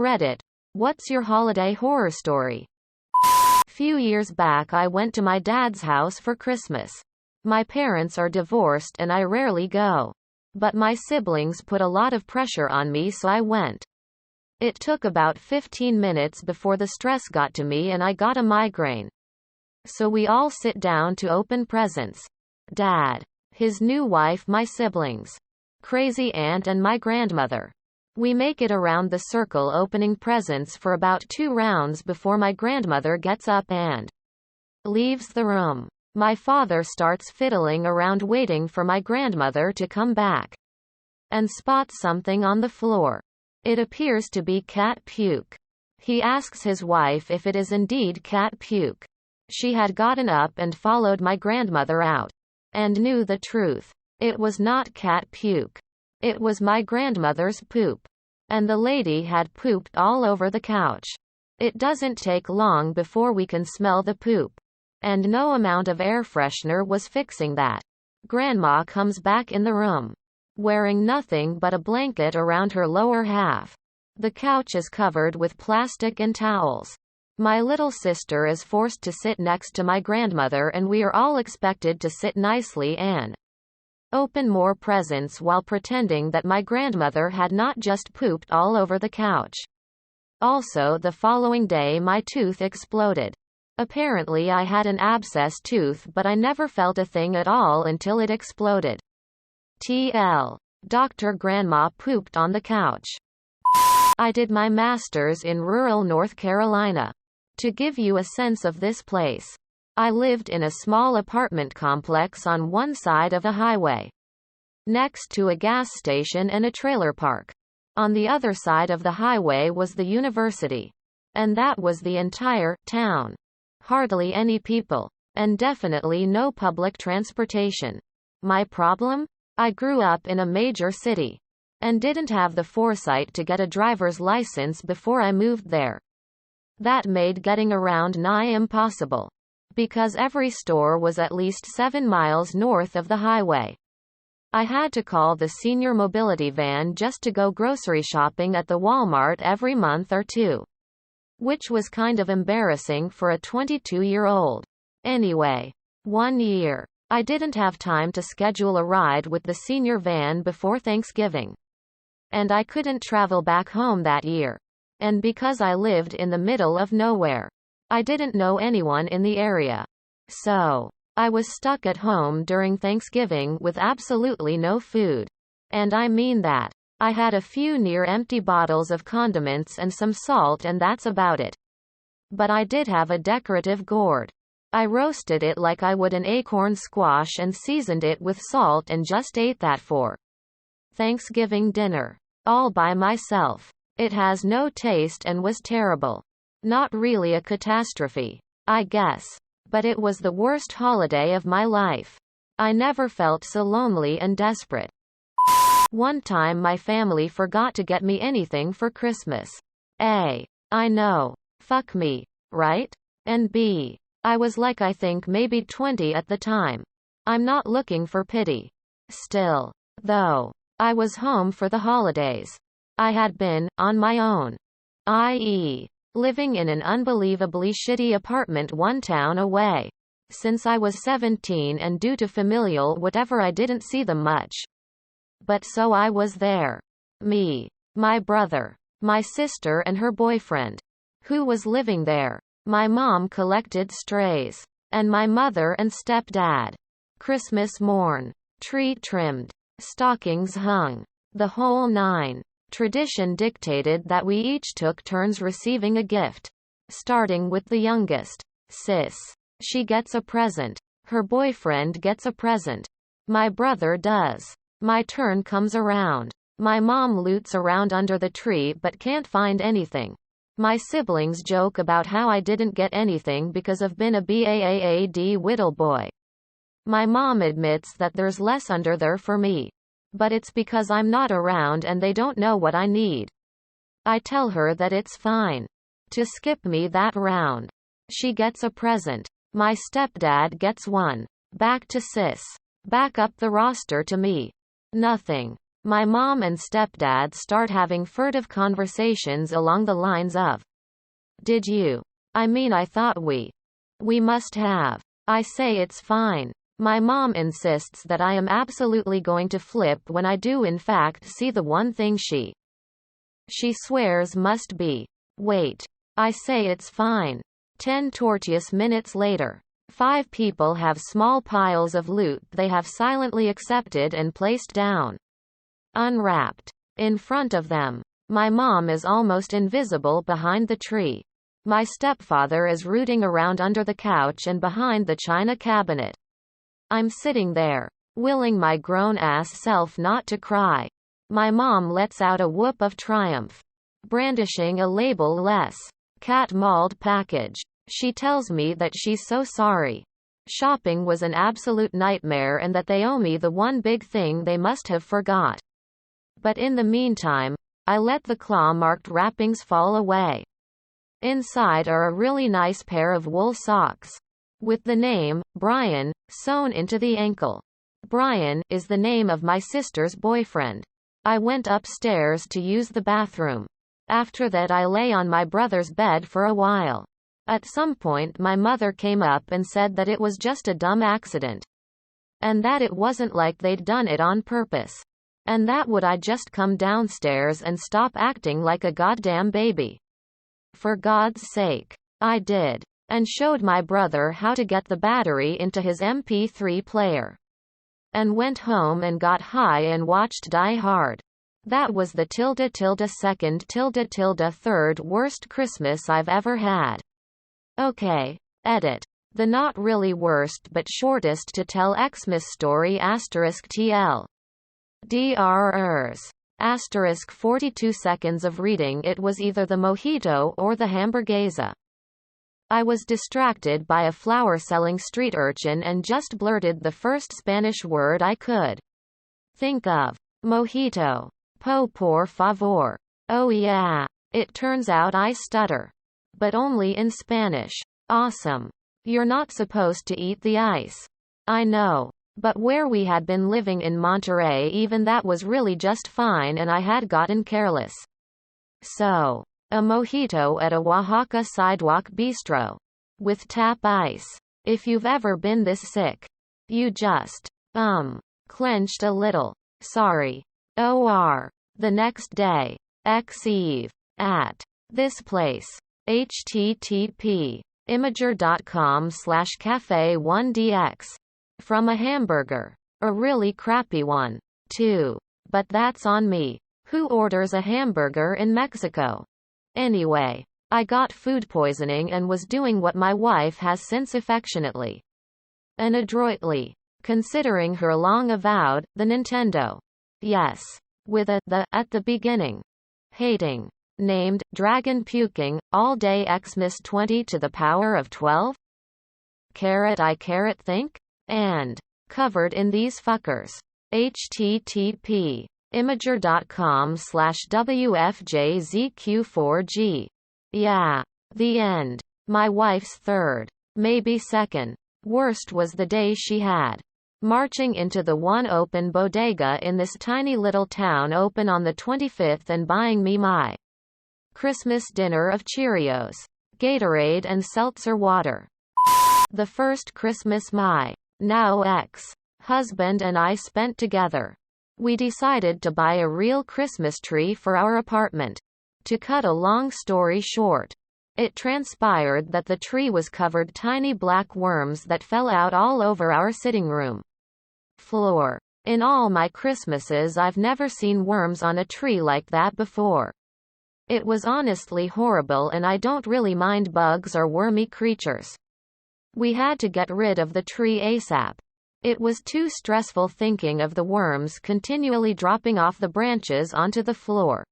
Reddit. What's your holiday horror story? Few years back I went to my dad's house for Christmas. My parents are divorced and I rarely go. But my siblings put a lot of pressure on me, so I went. It took about 15 minutes before the stress got to me and I got a migraine. So we all sit down to open presents. Dad, his new wife, my siblings, crazy aunt, and my grandmother. We make it around the circle opening presents for about 2 rounds before my grandmother gets up and leaves the room. My father starts fiddling around waiting for my grandmother to come back and spots something on the floor. It appears to be cat puke. He asks his wife if it is indeed cat puke. She had gotten up and followed my grandmother out and knew the truth. It was not cat puke. It was my grandmother's poop. And the lady had pooped all over the couch. It doesn't take long before we can smell the poop. And no amount of air freshener was fixing that. Grandma comes back in the room, wearing nothing but a blanket around her lower half. The couch is covered with plastic and towels. My little sister is forced to sit next to my grandmother and we are all expected to sit nicely and open more presents while pretending that my grandmother had not just pooped all over the couch. Also, the following day my tooth exploded. Apparently I had an abscess tooth, but I never felt a thing at all until it exploded. TL. Dr. Grandma pooped on the couch. I did my master's in rural North Carolina. To give you a sense of this place, I lived in a small apartment complex on one side of a highway, next to a gas station and a trailer park. On the other side of the highway was the university. And that was the entire town. Hardly any people. And definitely no public transportation. My problem? I grew up in a major city and didn't have the foresight to get a driver's license before I moved there. That made getting around nigh impossible, because every store was at least 7 miles north of the highway. I had to call the senior mobility van just to go grocery shopping at the Walmart every month or two, which was kind of embarrassing for a 22-year-old. Anyway, one year, I didn't have time to schedule a ride with the senior van before Thanksgiving. And I couldn't travel back home that year. And because I lived in the middle of nowhere, I didn't know anyone in the area. So, I was stuck at home during Thanksgiving with absolutely no food. And I mean that. I had a few near-empty bottles of condiments and some salt, and that's about it. But I did have a decorative gourd. I roasted it like I would an acorn squash and seasoned it with salt and just ate that for Thanksgiving dinner. All by myself. It has no taste and was terrible. Not really a catastrophe, I guess. But it was the worst holiday of my life. I never felt so lonely and desperate. One time my family forgot to get me anything for Christmas. A. I know. Fuck me. Right? And B. I was like, I think maybe 20 at the time. I'm not looking for pity. Still, though, I was home for the holidays. I had been on my own, i.e., living in an unbelievably shitty apartment one town away, since I was 17, and due to familial whatever I didn't see them much. But so I was there. Me, my brother, my sister and her boyfriend, who was living there. My mom collected strays. And my mother and stepdad. Christmas morn. Tree trimmed. Stockings hung. The whole nine. Tradition dictated that we each took turns receiving a gift. Starting with the youngest. Sis. She gets a present. Her boyfriend gets a present. My brother does. My turn comes around. My mom loots around under the tree but can't find anything. My siblings joke about how I didn't get anything because I've been a BAAAD whittle boy. My mom admits that there's less under there for me. But it's because I'm not around and they don't know what I need. I tell her that it's fine to skip me that round. She gets a present. My stepdad gets one. Back to sis. Back up the roster to me. Nothing. My mom and stepdad start having furtive conversations along the lines of, "Did you? I mean, I thought we must have." I say it's fine. My mom insists that I am absolutely going to flip when I do in fact see the one thing she swears must be. Wait. I say it's fine. 10 tortuous minutes later. 5 people have small piles of loot they have silently accepted and placed down. Unwrapped. In front of them. My mom is almost invisible behind the tree. My stepfather is rooting around under the couch and behind the china cabinet. I'm sitting there, willing my grown-ass self not to cry. My mom lets out a whoop of triumph, brandishing a label-less, cat-mauled package. She tells me that she's so sorry. Shopping was an absolute nightmare and that they owe me the one big thing they must have forgot. But in the meantime, I let the claw-marked wrappings fall away. Inside are a really nice pair of wool socks, with the name, Brian, sewn into the ankle. Brian is the name of my sister's boyfriend. I went upstairs to use the bathroom. After that I lay on my brother's bed for a while. At some point my mother came up and said that it was just a dumb accident. And that it wasn't like they'd done it on purpose. And that would I just come downstairs and stop acting like a goddamn baby. For God's sake. I did. And showed my brother how to get the battery into his MP3 player. And went home and got high and watched Die Hard. That was the _second _third worst Christmas I've ever had. Okay. Edit. The not really worst but shortest to tell Xmas story *TL. Drrs. * 42 seconds of reading. It was either the mojito or the hamburguesa. I was distracted by a flower-selling street urchin and just blurted the first Spanish word I could think of. Mojito. Por favor. Oh yeah. It turns out I stutter. But only in Spanish. Awesome. You're not supposed to eat the ice. I know. But where we had been living in Monterey, even that was really just fine and I had gotten careless. So, a mojito at a Oaxaca sidewalk bistro. With tap ice. If you've ever been this sick. You just, clenched a little. Sorry. OR. The next day. Eve. At. This place. http. Imager.com/cafe1dx. From a hamburger. A really crappy one. Too. But that's on me. Who orders a hamburger in Mexico? Anyway. I got food poisoning and was doing what my wife has since affectionately and adroitly, considering her long avowed, the Nintendo. Yes. With the at the beginning. Hating. Named, Dragon Puking, All Day Xmas 20 to the power of 12? I think? And. Covered in these fuckers. http. Imager.com/WFJZQ4G. Yeah. The end. My wife's third. Maybe second. Worst was the day she had. Marching into the one open bodega in this tiny little town open on the 25th and buying me my Christmas dinner of Cheerios, Gatorade and seltzer water. The first Christmas my now ex-husband and I spent together. We decided to buy a real Christmas tree for our apartment. To cut a long story short, it transpired that the tree was covered tiny black worms that fell out all over our sitting room floor. In all my Christmases I've never seen worms on a tree like that before. It was honestly horrible and I don't really mind bugs or wormy creatures. We had to get rid of the tree ASAP. It was too stressful thinking of the worms continually dropping off the branches onto the floor.